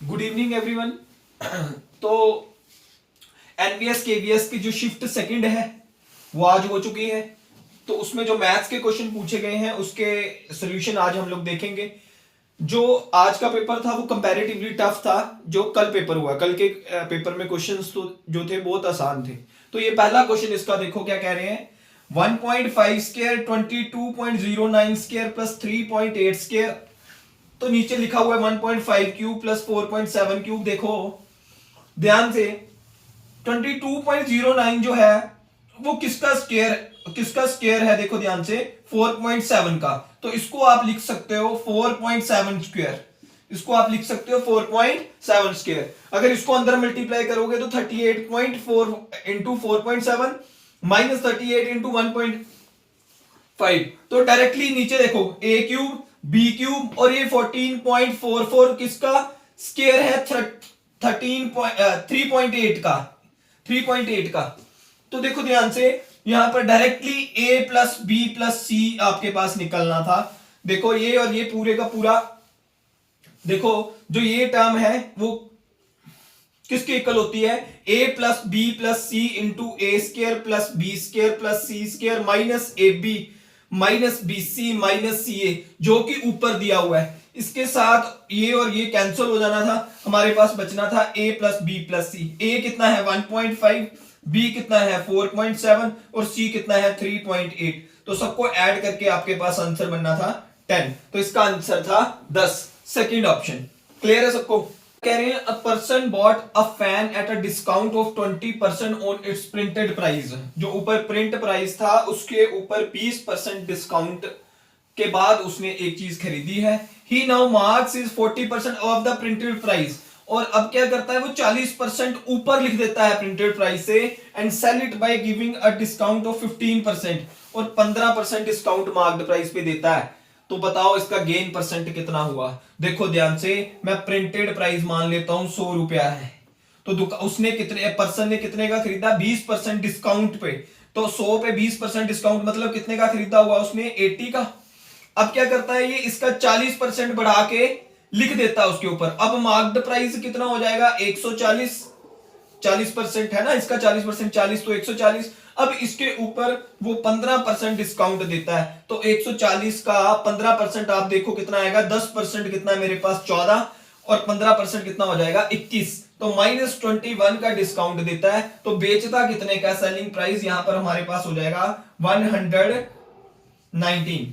Good evening everyone. तो NVS KVS की जो शिफ्ट सेकंड है वो आज हो चुकी है। तो उसमें जो मैथ्स के क्वेश्चन पूछे गए हैं उसके सॉल्यूशन आज हम लोग देखेंगे। जो आज का पेपर था वो कंपैरेटिवली टफ था। जो कल पेपर हुआ, कल के पेपर में क्वेश्चंस तो जो थे बहुत आसान थे। तो ये पहला क्वेश्चन इसका देखो क्या कह रहे हैं। 1.5 स्क्वायर 22.09 स्क्वायर प्लस 3.8 स्क्वायर। तो नीचे लिखा हुआ है 1.5 क्यूब प्लस 4.7 क्यूब। देखो ध्यान से 22.09 जो है वो किसका स्क्वायर है। देखो ध्यान से 4.7 का। तो इसको आप लिख सकते हो 4.7 स्क्वायर। इसको आप लिख सकते हो 4.7 स्क्वायर। अगर इसको अंदर मल्टीप्लाई करोगे तो 38.4 इंटू 4.7 माइनस 38 इंटू 1.5। तो डायरेक्टली नीचे देखो ए क्यूब बी क्यूब और ये 14.44 किसका स्क्वायर है 3.8 का 3.8 का। तो देखो ध्यान से यहां पर डायरेक्टली ए प्लस बी प्लस सी आपके पास निकलना था। देखो ये और ये पूरे का पूरा, देखो जो ये टर्म है वो किसके इक्वल होती है, A plus B plus C into A square plus B square plus C square minus A B minus B C minus C A, जो कि ऊपर दिया हुआ है। इसके साथ ये और ये कैंसिल हो जाना था, हमारे पास बचना था a प्लस बी प्लस सी। ए कितना है 1.5, बी कितना है 4.7 और सी कितना है 3.8। तो सबको ऐड करके आपके पास आंसर बनना था 10। तो इसका आंसर था 10, सेकंड ऑप्शन। क्लियर है सबको। कह रहे हैं a person bought a fan at a discount of 20% on it's printed price. जो ऊपर प्रिंट प्राइस था उसके ऊपर 20% डिस्काउंट के बाद उसने एक चीज खरीदी है। He now marks is 40% off the printed price. और अब क्या करता है वो 40% ऊपर लिख देता है प्रिंटेड प्राइस से and sell it by giving a discount of 15% और 15% डिस्काउंट मार्क्ड प्राइस पे देता है। तो बताओ इसका गेन परसेंट कितना हुआ। देखो ध्यान से, मैं प्रिंटेड प्राइस मान लेता हूं 100 रुपया है। तो उसने कितने पर्सन ने कितने का खरीदा 20% डिस्काउंट पे। तो 100 पे 20% डिस्काउंट मतलब कितने का खरीदा हुआ उसने 80 का। अब क्या करता है ये इसका 40% बढ़ा के लिख देता है उसके ऊपर। अब मार्क्ड प्राइस कितना हो जाएगा 140, 40% है ना इसका 40%, 40 तो 140। अब इसके ऊपर वो 15% डिस्काउंट देता है। तो 140 का 15% आप देखो कितना आएगा, 10% कितना है मेरे पास 14 और 15% कितना हो जाएगा 21। तो -21 का डिस्काउंट देता है। तो बेचता कितने का, सेलिंग प्राइस यहां पर हमारे पास हो जाएगा 119।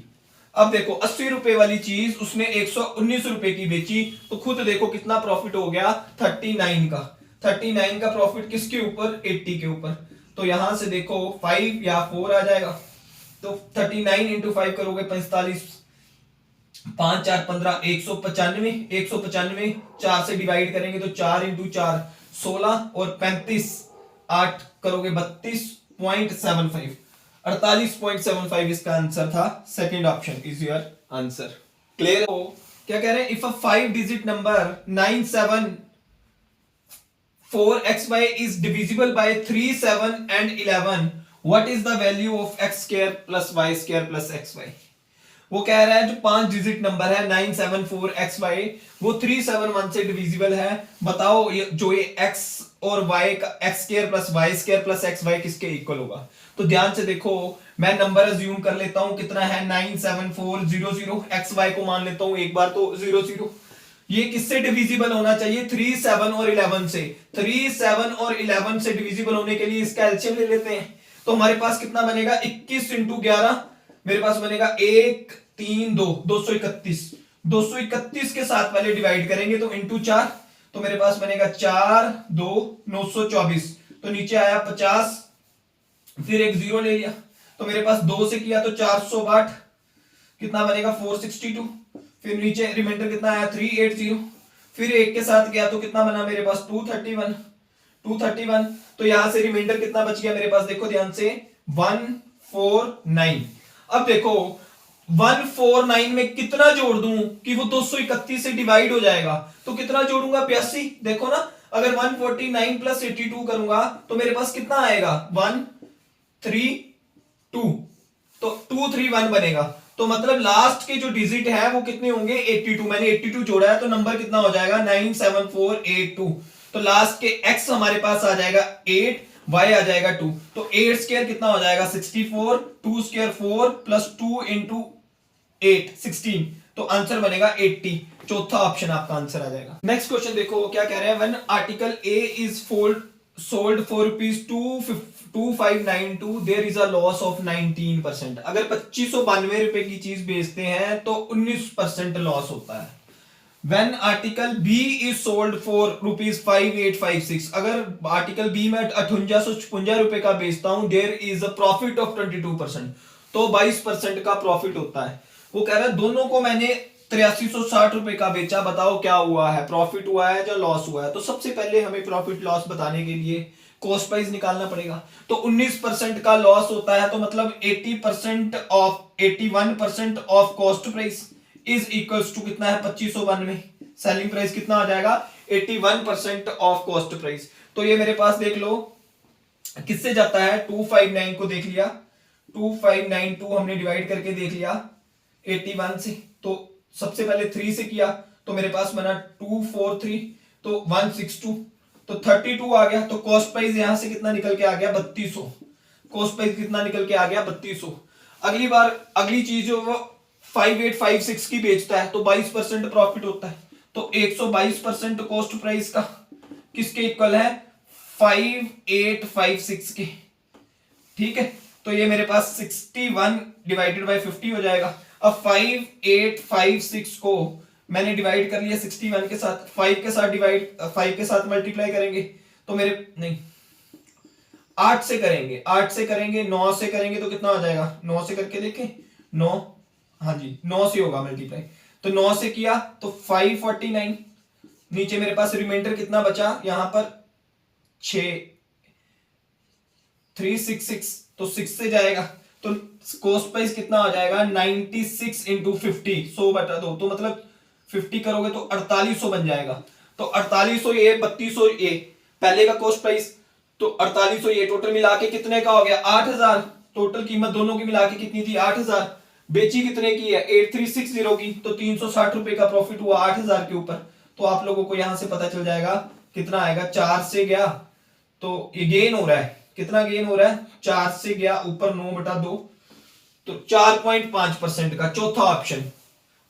अब देखो 80 रुपए वाली चीज उसने 119 रुपए की बेची। तो खुद देखो कितना प्रॉफिट हो गया 39 का। 39 का प्रॉफिट किसके ऊपर 80 के ऊपर। तो यहां से देखो 5 या 4 आ जाएगा। तो 39 इंटू 5 करोगे 45, 5 4 15, 195, 195 4 से डिवाइड करेंगे तो 4 इंटू 4 16 और 35 8 करोगे 32.75, 48.75 इसका आंसर था। Second option is your answer. Clear हो। क्या कह रहे हैं, if a 5 digit number 974xy is divisible by 3 7 and 11, what is the value of x square plus y square plus xy। वो कह रहा है जो 5 डिजिट नंबर है 974xy वो 371 से डिविजिबल है। बताओ ये जो ये x और y का x square plus y square plus xy किसके इक्वल होगा। तो ध्यान से देखो, मैं नंबर अज्यूम कर लेता हूं कितना है 97400, xy को मान लेता हूं एक बार तो 00। ये किससे डिविजिबल होना चाहिए 3 7 और 11 से। 3 7 और 11 से डिविजिबल होने के लिए इसका एलसीएम ले लेते हैं। तो हमारे पास कितना बनेगा 21 इंटू 11, मेरे पास बनेगा 1 3 2 231। 231 के साथ पहले डिवाइड करेंगे तो इंटू 4, तो मेरे पास बनेगा 4 2 924। तो नीचे आया 50, फिर एक जीरो ले लिया तो मेरे पास 2 से किया तो 462, कितना बनेगा 462। फिर नीचे रिमाइंडर कितना आया 380। फिर एक के साथ गया तो कितना बना मेरे पास 231। तो यहां से रिमाइंडर कितना बच गया मेरे पास, देखो ध्यान से 149। अब देखो 149 में कितना जोड़ दूं कि वो 231 से डिवाइड हो जाएगा। तो कितना जोड़ूंगा 82। देखो ना, अगर 149 प्लस 82 करूंगा तो मेरे पास कितना आएगा 132। तो 231 बनेगा। तो मतलब लास्ट के जो डिजिट है वो कितने होंगे 82। मैंने 82 जोड़ा है तो नंबर कितना हो जाएगा 97482। तो लास्ट के x हमारे पास आ जाएगा 8, y आ जाएगा 2। तो 8 स्क्वायर कितना हो जाएगा 64, 2 स्क्वायर 4 प्लस 2 इंटू 8 16। तो आंसर बनेगा 80। चौथा ऑप्शन आपका आंसर आ जाएगा। नेक्स्ट क्वेश्चन देखो क्या कह रहे हैं। When article A is sold for ₹2592 there is a loss of 19%। अगर 2592 रुपए की चीज बेचते हैं तो 19% लॉस होता है। When article B is sold for ₹5856, अगर आर्टिकल बी में 5856 रुपए का बेचता हूं there is a profit of 22%, तो 22% का प्रॉफिट होता है। वो कह रहा है दोनों को मैंने 8360 रुपए का बेचा, बताओ क्या हुआ है, प्रॉफिट हुआ है या लॉस हुआ है। तो सबसे पहले हमें प्रॉफिट लॉस बताने के लिए कॉस्ट प्राइस निकालना पड़ेगा। तो 19% का लॉस होता है तो मतलब 80% of 81% of cost price is equals to कितना है 2592। सेलिंग प्राइस कितना आ जाएगा 81% ऑफ कॉस्ट प्राइस। तो ये मेरे पास देख लो किससे जाता है 259 को देख लिया, 2592 हमने डिवाइड करके देख लिया 81 से। तो सबसे पहले 3 से किया तो मेरे पास बना 243, तो 162, तो 32 आ गया। तो कॉस्ट प्राइस यहां से कितना निकल के आ गया 3200। कॉस्ट प्राइस कितना निकल के आ गया 3200। अगली बार अगली चीज जो वो 5856 की बेचता है तो 22% प्रॉफिट होता है। तो 122% कॉस्ट प्राइस का किसके इक्वल है 5856 के। ठीक है, तो ये मेरे पास 61 डिवाइडेड बाय 50 हो जाएगा। अब 5856 को मैंने डिवाइड कर लिया 61 के साथ, 5 के साथ डिवाइड 5 के साथ मल्टीप्लाई करेंगे तो मेरे नहीं 8 से करेंगे, 8 से करेंगे, 9 से करेंगे तो कितना हो जाएगा 9 से करके देखें 9, हाँ जी 9 से होगा मल्टीप्लाई। तो 9 से किया तो 549, नीचे मेरे पास रिमाइंडर कितना बचा यहां पर 6, 366, तो 6 से जाएगा तो कॉस्ट प्राइस कितना आ जाएगा 96 इंटू 50 100 बटा 2, तो मतलब 50 करोगे तो 4800 बन जाएगा। तो 4800 ये 3200 ये पहले का कॉस्ट प्राइस, तो 4800 ये टोटल मिला के कितने का हो गया 8000। टोटल कीमत दोनों की मिला के कितनी थी 8000, बेची कितने की है 8360 की, तो 360 रुपए का प्रॉफिट हुआ 8000 के ऊपर। तो आप लोगों को यहां से पता चल जाएगा कितना आएगा, 4 से गया तो ये गेन हो रहा है, कितना गेन हो रहा है 4 से गया ऊपर 9 बटा 2, तो 4.5% का। चौथा ऑप्शन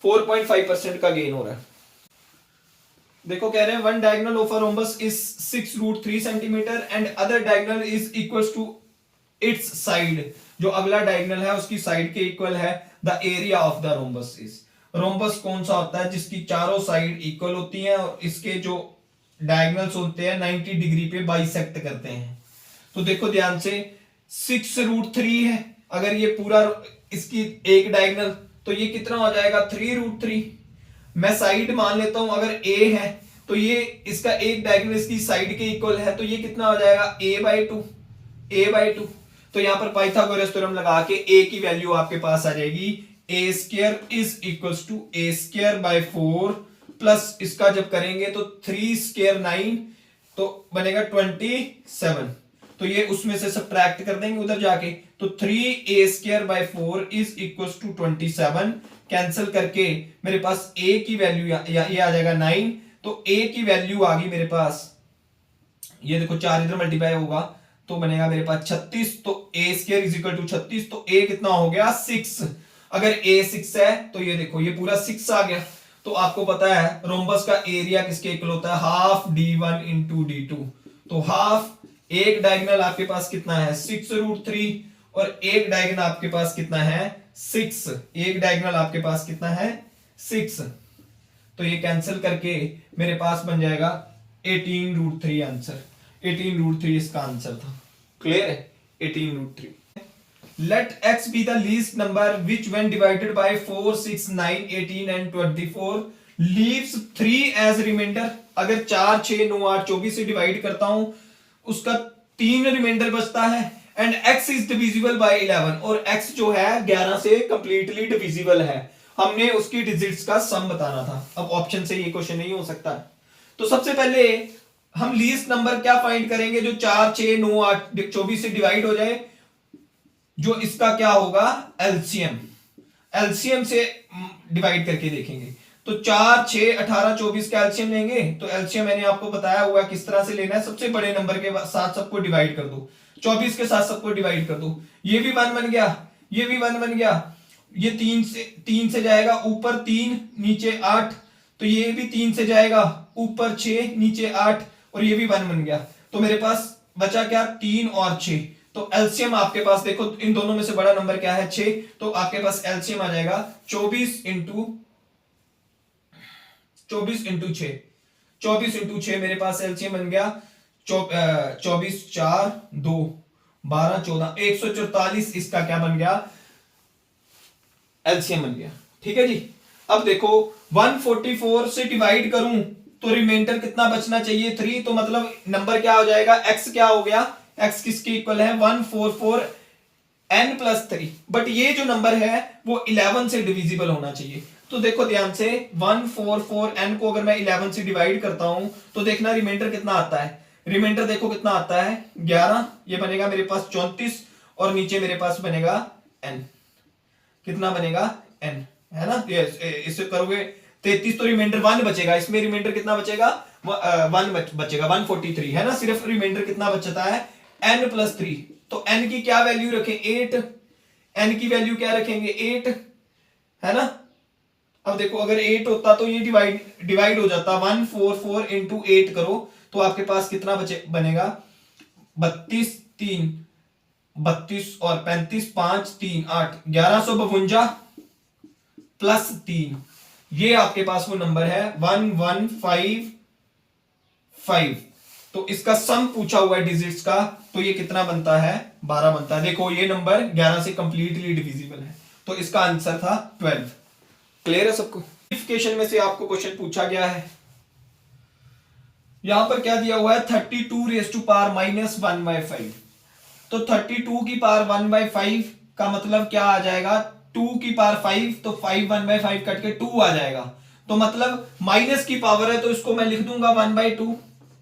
4.5% का गेन हो रहा है। देखो कह रहे हैं one diagonal of a rhombus is 6√3 centimetre and other diagonal is equals to its side. जो अगला डायगोनल है उसकी साइड के इक्वल है the area of the rhombus is. Rhombus कौन सा होता है जिसकी चारों साइड इक्वल होती हैं और इसके जो डायगोनल्स होते हैं 90 डिग्री पे बाइसेक्ट करते हैं। तो देखो ध्यान से 6√3 है, अगर ये पूरा इसकी एक डायगोनल तो ये कितना हो जाएगा 3√3। मैं साइड मान लेता हूं अगर a है तो ये इसका एक डायगोनल इसकी साइड के इक्वल है, तो ये कितना हो जाएगा a/2। तो यहां पर पाइथागोरस थ्योरम लगा के a की वैल्यू आपके पास आ जाएगी a² is equals to a²/4 plus इसका जब करेंगे तो 3² 9 तो बनेगा 27। तो ये उसमें से सब्ट्रैक्ट कर देंगे उधर जाके, तो 3a²/4 is equals to 27। Cancel करके मेरे पास a की वैल्यू ये आ जाएगा 9, तो a की वैल्यू आ गई मेरे पास, ये देखो 4 इधर मल्टीप्लाई होगा तो बनेगा मेरे पास 36। तो a² इज इक्वल टू 36, तो a कितना हो गया 6। अगर a 6 है तो ये देखो ये पूरा 6 आ गया। तो आपको पता है रोम्बस का एरिया किसके इक्वल होता है हाफ d1 इंटू d2। तो हाफ एक डायगोनल आपके पास कितना है 6√3 और एक डायगोनल आपके पास कितना है 6। एक डायगोनल आपके पास कितना है 6, तो ये कैंसिल करके मेरे पास बन जाएगा 18√3 आंसर। 18√3 इसका आंसर था। क्लियर है 18√3। Let x be the least number which when divided by 4, 6, 9, 18 and 24 leaves 3 as remainder। अगर 4, 6, 9, 8, 24 से डिवाइड करता हूं उसका 3 रिमाइंडर बचता है and x is divisible by 11, और x जो है 11 से कंप्लीटली डिविजिबल है। हमने उसकी डिजिट्स का सम बताना था। अब ऑप्शन से ये क्वेश्चन नहीं हो सकता। तो सबसे पहले हम लीस्ट नंबर क्या फाइंड करेंगे जो 4, 6, 9, 8, 24 से डिवाइड हो जाए, जो इसका क्या होगा एलसीएम। एलसीएम से डिवाइड करके देखेंगे। तो 4, 6, 18, 24 का एलसीएम लेंगे। तो एलसीएम मैंने आपको बताया हुआ किस तरह से लेना है, सबसे बड़े नंबर के साथ सबको डिवाइड कर दो, 24 के साथ सबको डिवाइड कर दो। ये भी 1 बन गया, ये भी 1 बन गया, ये 3 से जाएगा ऊपर 3 नीचे 8, तो ये भी 3 से जाएगा ऊपर 6 नीचे 8, और ये भी 1 बन गया। तो मेरे पास बचा क्या, 3 और 6। तो एलसीएम आपके पास देखो इन दोनों में से बड़ा नंबर क्या है, 6। तो आपके पास एलसीएम आ जाएगा 24 इंटू 6। 24 इंटू 6 मेरे पास एलसीएम बन गया 24, 4, 2, 12, 14, 144 इसका क्या बन गया, एलसीएम बन गया। ठीक है जी। अब देखो 144 से डिवाइड करूं तो रिमाइंडर कितना बचना चाहिए, 3। तो मतलब नंबर क्या हो जाएगा, x क्या हो गया, x किसके इक्वल है, 144 n प्लस 3। बट ये जो नंबर है वो 11 से डिविजिबल होना चाहिए। तो देखो ध्यान से 144 n को अगर मैं 11 से डिवाइड करता हूं तो देखना रिमाइंडर कितना आता है। रिमाइंडर देखो कितना आता है, 11। ये बनेगा मेरे पास 34, और नीचे मेरे पास बनेगा n, कितना बनेगा n, है ना। इससे करोगे 33 तो रिमाइंडर 1 बचेगा, इसमें रिमाइंडर कितना बचेगा, 1 बचेगा, 143 है ना। सिर्फ रिमाइंडर कितना बचता है, n प्लस 3। तो n की क्या वैल्यू रखें, 8। n की वैल्यू क्या रखेंगे, 8, है ना। अब देखो अगर 8 होता तो ये डिवाइड हो जाता, 144 इंटू 8 करो तो आपके पास कितना बनेगा, 32, 3, 32 और 35, 5, 3, 8, 1152 प्लस 3, ये आपके पास वो नंबर है 1155। तो इसका सम पूछा हुआ है डिजिट्स का, तो ये कितना बनता है, 12 बनता है। देखो ये नंबर 11 से कंप्लीटली डिविजिबल है, तो इसका आंसर था 12। क्लियर है सबको। सिंपलीफिकेशन में से आपको क्वेश्चन पूछा गया है, यहां पर क्या दिया हुआ है, 32 रेज़ टू पावर माइनस 1/5। तो 32 की पावर 1/5 का मतलब क्या आ जाएगा, 2 की पावर 5, तो 5 1/5 कट के 2 आ जाएगा। तो मतलब माइनस की पावर है तो इसको मैं लिख दूंगा 1/2।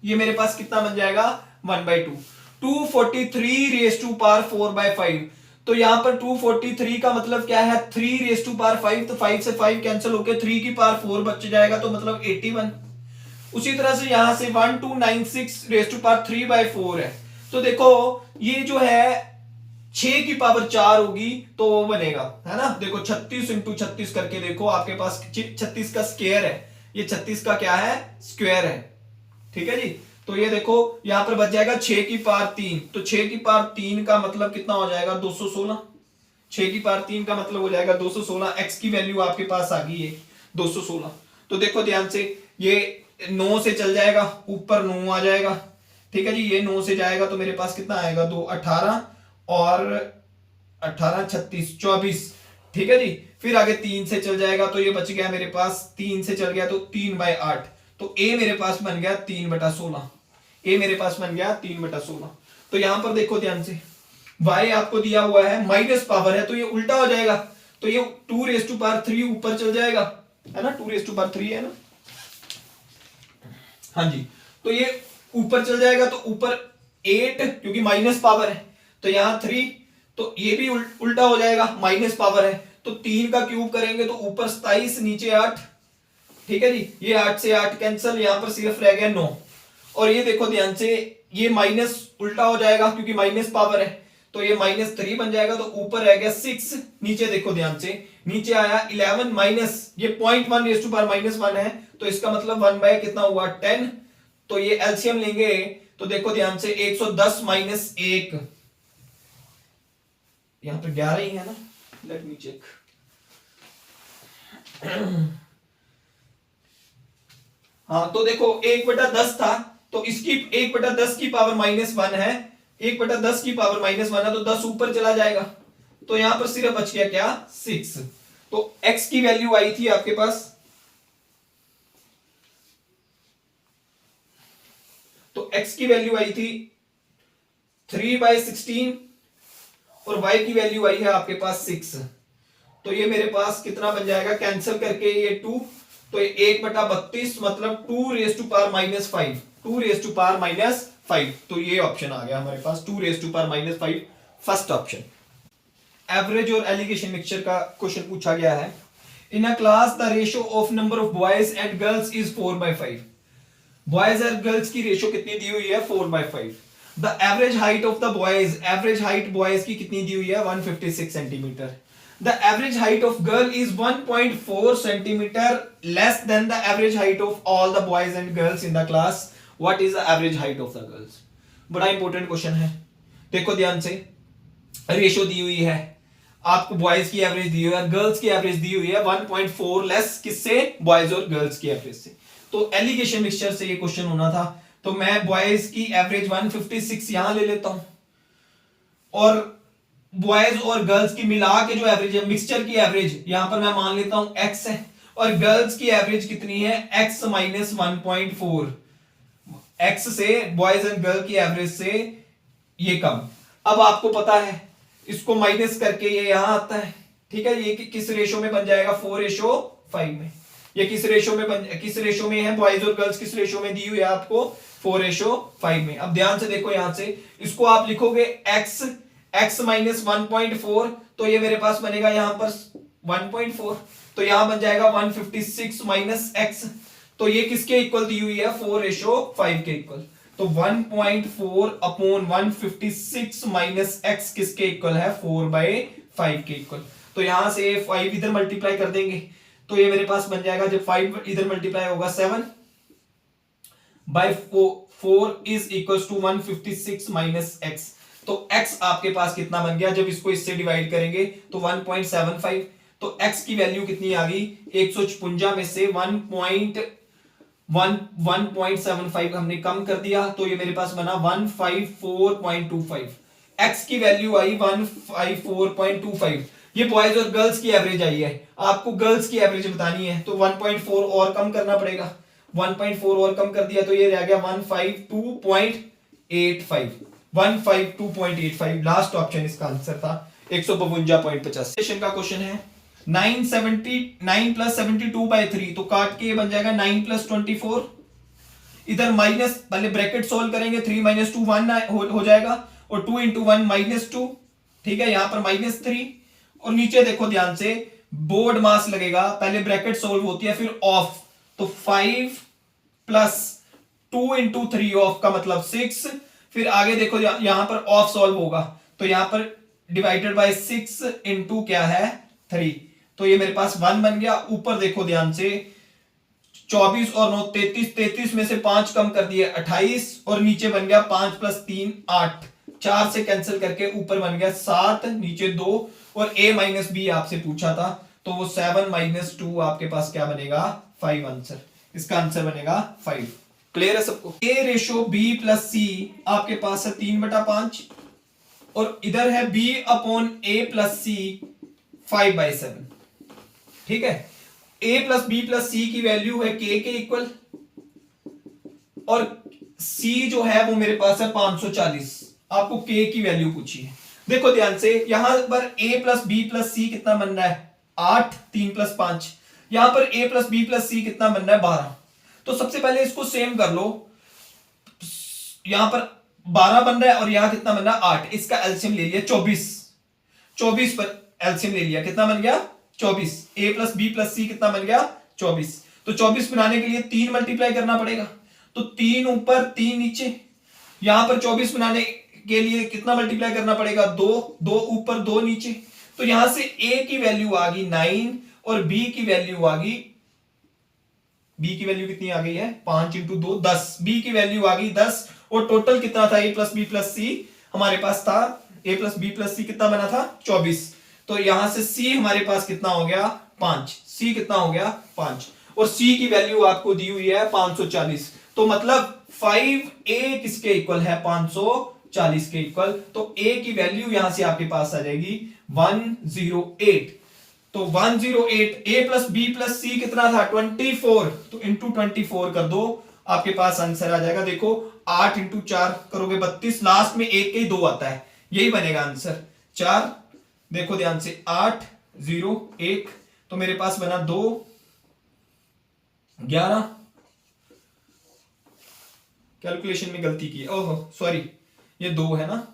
ये मेरे पास कितना बन जाएगा, 1/2। 243 रेज़ टू पावर 4/5। तो यहां पर 243 का मतलब क्या है, 3 रेज़ टू पावर 5, तो 5 से 5 कैंसिल होकर 3 की पावर 4 बच जाएगा, तो मतलब 81। उसी तरह से यहां से 1296 रेज़ टू पावर 3/4 है। तो देखो ये जो है 6 की पावर 4 होगी तो वो बनेगा, है ना। देखो 36 इंटू 36 करके देखो, आपके पास 36 का स्क्वायर है, ये 36 का क्या है, स्क्वायर है। ठीक है जी। तो ये देखो यहां पर बच जाएगा 6 की पावर 3, तो 6 की पावर 3 का मतलब कितना हो जाएगा, 216। 6 की पावर 3 का मतलब हो जाएगा 216। x की वैल्यू आपके पास आ गई है 216। तो देखो ध्यान से, ये 9 से चल जाएगा, ऊपर 9 आ जाएगा। ठीक है जी। ये 9 से जाएगा तो मेरे पास कितना आएगा, 2, 18 और 18, 36, 24। ठीक है जी। फिर आगे 3 से चल जाएगा तो ये बच गया मेरे पास, 3 से चल गया तो 3/8। तो a मेरे पास बन गया 3/16। a मेरे पास बन गया 3/16। तो यहां पर देखो ध्यान से, y आपको दिया हुआ है, माइनस पावर है तो ये उल्टा हो जाएगा, तो ये 2 रेज़ टू पावर 3 ऊपर चल जाएगा, है ना। 2 रेज़ टू पावर 3 है ना, हाँ जी। तो ये ऊपर चल जाएगा, तो ऊपर 8 क्योंकि माइनस पावर है, तो यहां 3, तो ये भी उल्टा हो जाएगा, माइनस पावर है तो 3 का क्यूब करेंगे तो ऊपर 27 नीचे 8। ठीक है जी। ये 8 से 8 कैंसिल, यहां पर सिर्फ रह गया 9। और ये देखो ध्यान से, ये माइनस उल्टा हो जाएगा क्योंकि माइनस पावर है, तो ये -3 बन जाएगा, तो ऊपर रह गया 6। नीचे देखो ध्यान से, नीचे आया 11 माइनस, ये 0.1 रेज़ टू पावर -1 है, तो इसका मतलब 1 कितना हुआ, 10। तो ये एलसीएम लेंगे तो देखो ध्यान से, 110 माइनस 1, यहां पर 11 ही है ना, लेट मी चेक। हाँ तो देखो 1/10 था, तो इसकी 1/10 की पावर -1 है, 1/10 की पावर -1 है, तो 10 ऊपर चला जाएगा, तो यहां पर सिर्फ बच गया क्या, 6। तो x की वैल्यू आई थी आपके पास, तो x की वैल्यू आई थी 3/16 और y की वैल्यू आई है आपके पास 6। तो ये मेरे पास कितना बन जाएगा, कैंसिल करके ये 2, तो 1/32 मतलब 2 raise to power -5, 2 raise to power -5। तो ये ऑप्शन आ गया हमारे पास, 2 raise to power -5, first option. Average और एलिगेशन मिक्सचर का क्वेश्चन पूछा गया है। In a class the ratio of number of boys and girls is 4/5। Boys और गर्ल्स की रेशियो कितनी दी हुई है 4/5। The average height of the boys, average height boys की कितनी दी हुई है 156 centimetre. The average height of girl is 1.4 centimetre less than the average height of all the boys and girls in the class. What is the average height of the girls? बड़ा important question है, देखो ध्यान से। Ratio दी हुई है आपको, boys की average दी हुई है, गर्ल्स की एवरेज दी हुई है 1.4 लेस किससे? बॉयज और गर्ल्स की एवरेज से। तो एलिगेशन मिक्सचर से ये क्वेश्चन होना था, तो मैं बॉयज की एवरेज 156 यहां ले लेता हूं और बॉयज और गर्ल्स की मिला के जो एवरेज है, मिक्सचर की एवरेज यहां पर मैं मान लेता हूं x है, और गर्ल्स की एवरेज कितनी है x माइनस 1.4। x से बॉयज एंड गर्ल की एवरेज से ये कम। अब आपको पता है इसको माइनस करके ये यहां आता है, ठीक है। ये किस रेशो में बन जाएगा 4:5 में। ये किस रेशो में किस रेशो में है? बॉयज और गर्ल्स किस रेशो में दी हुई है आपको? 4:5 में। अब ध्यान से देखो, यहां से इसको आप लिखोगे x माइनस 1.4, तो ये मेरे पास बनेगा यहां पर 1.4, तो यहां बन जाएगा 156 माइनस x। तो ये किसके इक्वल दी हुई है? 4:5 के इक्वल। तो 1.4 अपॉन 156 माइनस x किसके इक्वल है? 4/5 के इक्वल। तो यहां से 5 इधर मल्टीप्लाई कर देंगे तो ये मेरे पास बन जाएगा, जब 5 इधर मल्टीप्लाई होगा 7/4 is equal to 156 minus x। तो x आपके पास कितना बन गया? जब इसको इससे डिवाइड करेंगे तो 1.75। तो x की वैल्यू कितनी आ गई? 156 में से 1.75 हमने कम कर दिया, तो ये मेरे पास बना 154.25। x की वैल्यू आई 154.25। ये बॉयज और गर्ल्स की एवरेज आई है, आपको गर्ल्स की एवरेज बतानी है, तो 1.4 और कम करना पड़ेगा। 1.4 और कम कर दिया तो ये रह गया 152.85। 152.85 लास्ट ऑप्शन इसका आंसर था, 152.50 का क्वेश्चन है। 9 प्लस 72/3, तो काट के ये बन जाएगा 9 प्लस 24। इधर माइनस, पहले ब्रैकेट सोल्व करेंगे, 3 माइनस 2 1 हो जाएगा, और 2 इंटू 1 -2, ठीक है। यहां पर -3, और नीचे देखो ध्यान से, बोर्ड मास लगेगा, पहले ब्रैकेट सोल्व होती है फिर ऑफ, तो 5 प्लस 2 इंटू 3 ऑफ का मतलब 6, फिर आगे देखो यहां पर ऑफ सॉल्व होगा, तो यहां पर डिवाइडेड बाय 6 इंटू क्या है 3, तो ये मेरे पास 1 बन गया। ऊपर देखो ध्यान से, 24 और 9 33, 33 में से 5 कम कर दिए 28, और नीचे बन गया 5 प्लस 3 8, 4 से कैंसिल करके ऊपर बन गया 7, नीचे 2, और a माइनस बी आपसे पूछा था, तो वो 7 माइनस 2 आपके पास क्या बनेगा 5 आंसर। इसका आंसर बनेगा 5। क्लियर है सबको? a ratio b plus c आपके पास है 3/5, और इधर है b upon a plus c 5/7, ठीक है। a plus b plus c की वैल्यू है k के इक्वल, और c जो है वो मेरे पास है 540। आपको k की वैल्यू पूछी है। देखो ध्यान से, यहां पर a plus b plus c कितना बन रहा है 8, 3 प्लस 5, यहां पर a plus b plus c कितना बन रहा है 12। तो सबसे पहले इसको सेम कर लो, यहां पर 12 बन रहा है और यहां कितना बन रहा है 8, इसका एलसीएम ले लिया 24, 24 पर एलसीएम ले लिया, कितना बन गया 24। a plus b plus c कितना बन गया 24। तो 24 बनाने के लिए 3 मल्टीप्लाई करना पड़ेगा, तो 3 ऊपर 3 नीचे, यहां पर 24 बनाने के लिए कितना मल्टीप्लाई करना पड़ेगा 2, 2 ऊपर 2 नीचे, तो यहां से a की वैल्यू आ गई 9, और b की वैल्यू आ गई, b की वैल्यू कितनी आ गई है 5 इंटू 2 10, b की वैल्यू आ गई 10, और टोटल कितना था a plus b plus c हमारे पास था, a plus b plus c कितना बना था 24। तो यहां से c हमारे पास कितना हो गया 5, c कितना हो गया 5, और c की वैल्यू आपको दी हुई है 540, तो मतलब 5a किसके इक्वल है 540 के इक्वल। तो a की वैल्यू यहां से आपके पास आ जाएगी 108। तो 108, a plus b plus c कितना था 24, तो इंटू 24 कर दो, आपके पास आंसर आ जाएगा। देखो 8 इंटू 4 करोगे 32, लास्ट में एक के ही 2 आता है, यही बनेगा आंसर 4। देखो ध्यान से 8 0 1, तो मेरे पास बना 2 11। कैलकुलेशन में गलती की है, ओहो सॉरी, ये 2 है ना,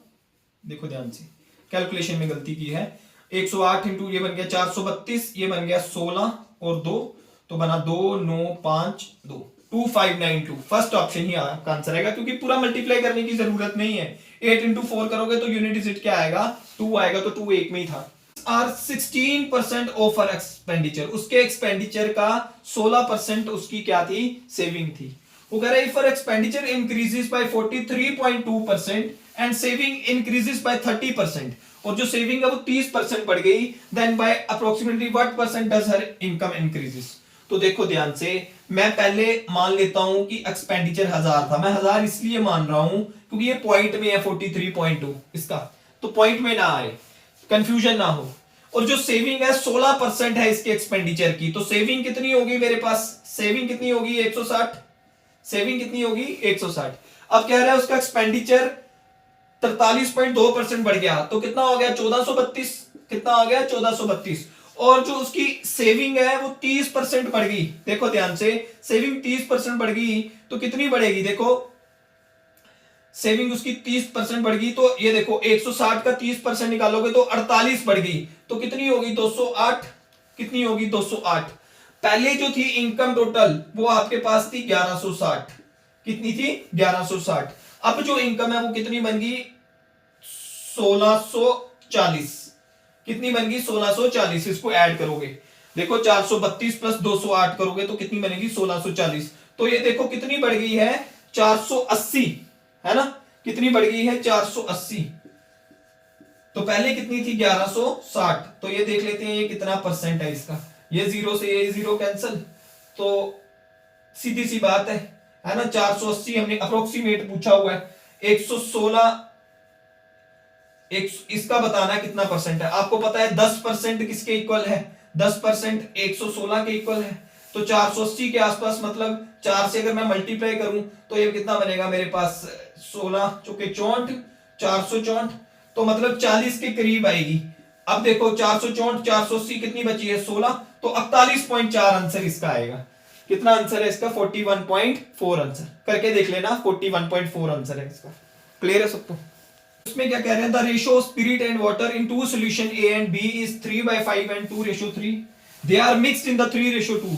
देखो ध्यान से कैलकुलेशन में गलती की है। 108 इंटू ये बन गया 432, ये बन गया 16 और 2, तो बना 2952, 2592। फर्स्ट ऑप्शन ही आपका आंसर आएगा, क्योंकि पूरा मल्टीप्लाई करने की जरूरत नहीं है। 8 इंटू 4 करोगे तो यूनिट डिजिट क्या आएगा, 2 आएगा, तो 2 एक में ही था। आर 16% ऑफ आर एक्सपेंडिचर, उसके एक्सपेंडिचर का 16% उसकी क्या थी, सेविंग थी। वो कह रहा है if our expenditure increases by 43.2% and saving increases by 30%, और जो सेविंग है वो 30% बढ़ गई, then by approximately what percent does her income increases. तो देखो ध्यान से, मैं पहले मान लेता हूं कि एक्सपेंडिचर 1000 था, मैं 1000 इसलिए मान रहा हूं क्योंकि ये पॉइंट में है 43.2 इसका, तो पॉइंट में ना आए, कंफ्यूजन ना हो। और जो सेविंग है 16% है इसके एक्सपेंडिचर की, तो सेविंग कितनी होगी मेरे पास, सेविंग कितनी होगी 160, सेविंग कितनी होगी 160। अब कह रहा है उसका एक्सपेंडिचर 43.2% बढ़ गया, तो कितना हो गया 1432, कितना हो गया 1432। और जो उसकी सेविंग है वो 30% बढ़ गई, देखो ध्यान से, सेविंग 30% बढ़ गई तो कितनी बढ़ेगी, देखो सेविंग उसकी 30% बढ़ गई, तो ये देखो 160 का 30% निकालोगे तो 48 बढ़ गई, तो कितनी होगी 208, कितनी होगी 208। पहले जो थी इनकम टोटल वो आपके पास थी 1160, कितनी थी 1160। अब जो इनकम है वो कितनी बन गई 1640, कितनी बन गई 1640। इसको ऐड करोगे, देखो 432 प्लस 208 करोगे तो कितनी बनेगी 1640। तो ये देखो कितनी बढ़ गई है 480, है ना, कितनी बढ़ गई है 480। तो पहले कितनी थी 1160, तो ये देख लेते हैं ये कितना परसेंट है इसका, ये जीरो से ये जीरो कैंसिल, तो सीधी सी बात है ना, 480 हमने अप्रोक्सीमेट पूछा हुआ है, 116 इसका बताना कितना परसेंट है। आपको पता है 10% किसके इक्वल है, 10% 116 के इक्वल है, तो 480 के आसपास, मतलब 4 से अगर मैं मल्टीप्लाई करूं तो ये कितना बनेगा मेरे पास 16 चौके 64, 464, तो मतलब 40 के करीब आएगी। अब देखो 464 480 कितनी बची है 16, तो 41.4 आंसर इसका आएगा। कितना आंसर है इसका 41.4 आंसर, करके देख लेना 41.4 आंसर है इसका। क्लियर है सबको। उसमें क्या कह रहे हैं, the ratio of spirit and water in two solution A and B is 3/5 and 2:3, they are mixed in the 3:2।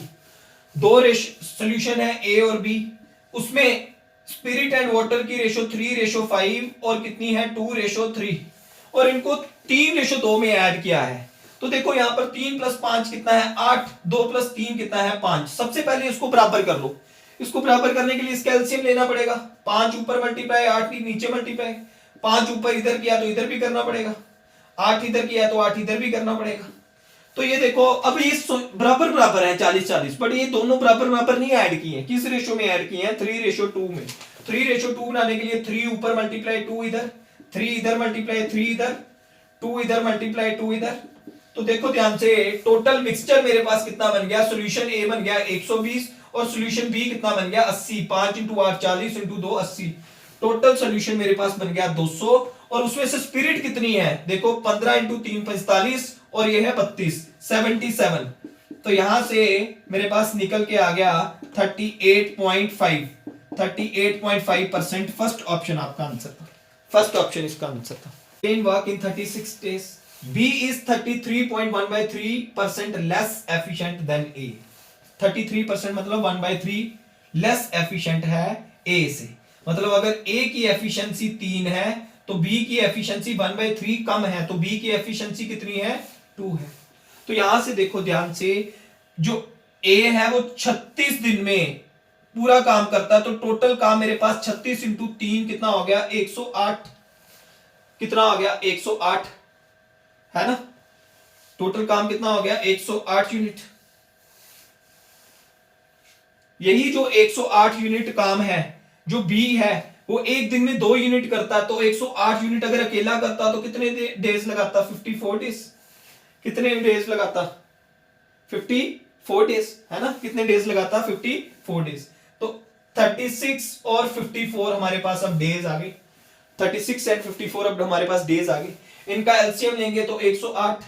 दो सोल्यूशन है ए और बी, उसमें स्पिरिट एंड वाटर की रेशियो 3:5 और कितनी है 2:3, और इनको 3:2 में ऐड किया है। तो देखो यहां पर 3 + 5 कितना है 8, 2 + 3 कितना है 5। सबसे पहले इसको बराबर कर लो, इसको बराबर करने के लिए इसका एलसीएम लेना पड़ेगा, 5 ऊपर मल्टीप्लाई 8 नीचे मल्टीप्लाई, 5 ऊपर इधर किया तो इधर भी करना पड़ेगा, 8 इधर किया तो 8 इधर भी करना पड़ेगा। तो ये देखो अब ये बराबर बराबर है 40-40, बट ये दोनों बराबर बराबर नहीं ऐड किए हैं, किस रेशो में ऐड किए हैं 3:2 में। 3:2 बनाने के लिए 3 ऊपर मल्टीप्लाई 2 इधर, 3 इधर मल्टीप्लाई 3 इधर, 2 इधर मल्टीप्लाई 2 इधर। तो देखो ध्यान से, टोटल मिक्सचर मेरे पास कितना बन गया, सोल्यूशन ए बन गया 120 और सोल्यूशन बी कितना बन गया 80, 5 × 8 40 × 2 80, टोटल सोल्यूशन मेरे पास बन गया 200। और उसमें से स्पिरिट कितनी है, देखो 15 × 3 45 और ये है 32 77, तो यहां से मेरे पास निकल के आ गया 38.5% फर्स्ट ऑप्शन आपका आंसर था, फर्स्ट ऑप्शन इसका आंसर था। Train work in 36 days. B is 33.1/3% less efficient than A. 33% मतलब 1/3 लेस एफिशिएंट है A से, मतलब अगर A की एफिशिएंसी 3 है तो B की एफिशिएंसी 1/3 कम है, तो B की एफिशिएंसी कितनी है 2 है। तो यहां से देखो ध्यान से, जो A है वो 36 दिन में पूरा काम करता है, तो टोटल काम मेरे पास 36 × 3 कितना हो गया 108, कितना हो गया 108, है ना, टोटल काम कितना हो गया 108 यूनिट। यही जो 108 यूनिट काम है, जो बी है वो एक दिन में 2 यूनिट करता है, तो 108 यूनिट अगर अकेला करता तो कितने डेज लगाता 54 डेज, कितने डेज लगाता 54 डेज, है ना, कितने डेज लगाता 54 डेज। तो 36 और 54 हमारे पास अब डेज आ गए, 36 एंड 54 अब हमारे पास डेज आ गए। इनका एलसीएम लेंगे तो 108,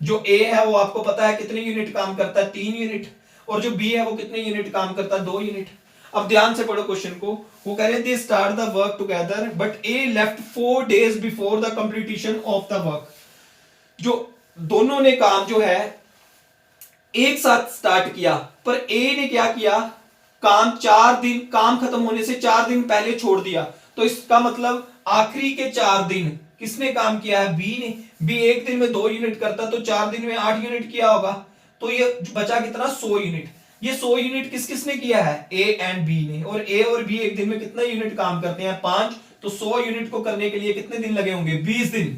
जो ए है वो आपको पता है कितने यूनिट काम करता है 3 यूनिट, और जो बी है वो कितने यूनिट काम करता है 2 यूनिट। अब ध्यान से पढ़ो क्वेश्चन को, वो कह रहे they start the work together but A left 4 days before the completion of the work. जो दोनों ने काम जो है एक साथ स्टार्ट किया, पर ए ने क्या किया, काम खत्म होने से 4 दिन पहले छोड़ दिया। तो इसका मतलब आखिरी के 4 दिन किसने काम किया है, बी ने। बी एक दिन में 2 यूनिट करता, तो 4 दिन में 8 यूनिट किया होगा। तो ये बचा कितना, 100 यूनिट। ये 100 यूनिट किस किसने किया है, ए एंड बी ने। और ए और बी एक दिन में कितना यूनिट काम करते हैं, 5। तो 100 यूनिट को करने के लिए कितने दिन लगे होंगे, 20 दिन।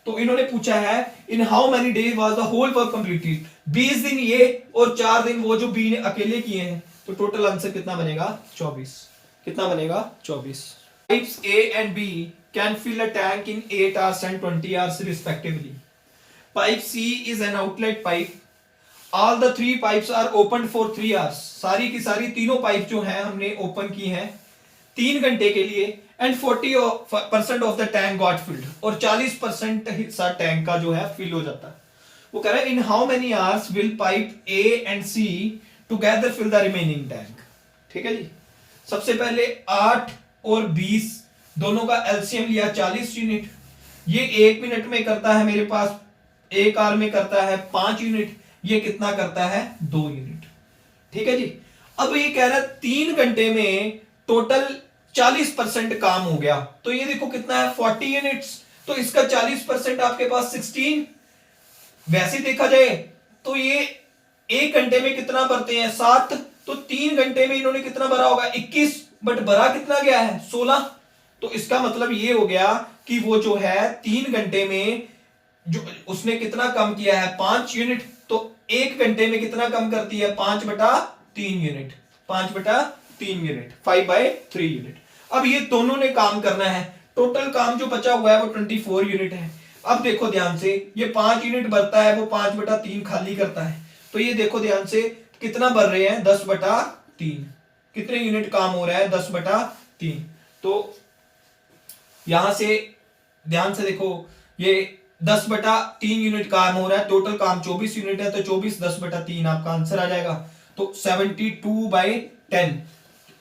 तो इन्होंने पूछा है in how many days was the whole work completed. 20 दिन ये और 4 दिन वो जो बी ने अकेले किए हैं। तो टोटल आंसर कितना बनेगा, 24। कितना बनेगा, 24। Pipes A and B can fill a tank in 8 hours and 20 hours respectively. Pipe C is an outlet pipe. All the 3 pipes are opened for 3 hours. सारी की सारी तीनों पाइप जो हैं हमने ओपन की हैं 3 घंटे के लिए। And 40% off the tank got field, और 40% हिस्सा टैंक का जो है फिल हो जाता है। वो कह रहा है in how many hours will pipe A and C together fill the remaining tank. ठीक है जी। सबसे पहले 8 और 20 दोनों का एलसीएम लिया, 40 यूनिट। ये 1 मिनट में करता है मेरे पास, 1 आवर में करता है 5 यूनिट। ये कितना करता है, 2 यूनिट। ठीक है जी। अब ये कह रहा है 3 घंटे में टोटल 40% काम हो गया। तो ये देखो कितना है, 40 यूनिट्स। तो इसका 40% आपके पास 16। वैसे देखा जाए तो ये 1 घंटे में कितना भरते हैं, 7। तो 3 घंटे में इन्होंने कितना भरा होगा, 21। बट भरा कितना गया है, 16। तो इसका मतलब ये हो गया कि वो जो है 3 घंटे में जो उसने कितना कम किया है, 5 यूनिट। तो 1 घंटे में कितना कम करती है, 5/3 यूनिट। 5/3 unit, 5/3 unit. अब ये दोनों ने काम करना है। टोटल काम जो बचा हुआ है वो 24 यूनिट है। अब देखो ध्यान से, ये 5 यूनिट भरता है, वो 5/3 खाली करता है। तो ये देखो ध्यान से कितना भर रहे हैं, 10/3। कितने यूनिट काम हो रहा है, 10/3। तो यहां से ध्यान से देखो, ये 10/3 यूनिट काम हो रहा है। टोटल काम 24 यूनिट है, तो 24 10/3 आपका आंसर आ जाएगा। तो 72/10,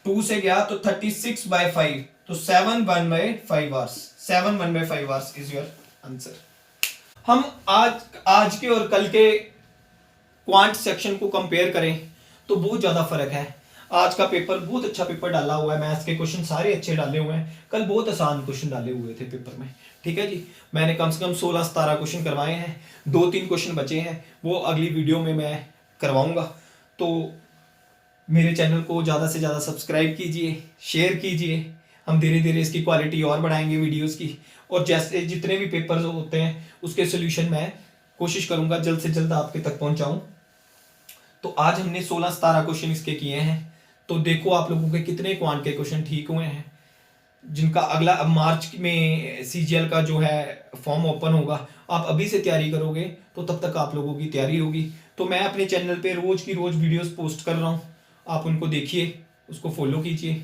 2 से गया तो 36/5, तो 7 1/5 hours. 7 1/5 hours is your answer. हम आज के और कल के क्वांट सेक्शन को कंपेयर करें तो बहुत ज्यादा फर्क है। आज का पेपर बहुत अच्छा पेपर डाला हुआ है, मैथ्स के क्वेश्चन सारे अच्छे डाले हुए हैं। कल बहुत आसान क्वेश्चन डाले हुए थे पेपर में। ठीक है जी। मैंने कम से कम 16-17 क्वेश्चन करवाए हैं, 2-3 क्वेश्चन बचे हैं, वो अगली वीडियो में मैं करवाऊंगा। तो मेरे चैनल को ज़्यादा से ज़्यादा सब्सक्राइब कीजिए, शेयर कीजिए। हम धीरे धीरे इसकी क्वालिटी और बढ़ाएंगे वीडियोस की। और जैसे जितने भी पेपर्स होते हैं उसके सोल्यूशन मैं कोशिश करूंगा जल्द से जल्द आपके तक पहुंचाऊं। तो आज हमने 16-17 क्वेश्चन इसके किए हैं। तो देखो आप लोगों के कितने क्वांट के क्वेश्चन ठीक हुए हैं। जिनका अगला अब मार्च में सीजीएल का जो है फॉर्म ओपन होगा, आप अभी से तैयारी करोगे तो तब तक आप लोगों की तैयारी होगी। तो मैं अपने चैनल पे रोज की रोज वीडियोस पोस्ट कर रहा हूँ, आप उनको देखिए, उसको फॉलो कीजिए।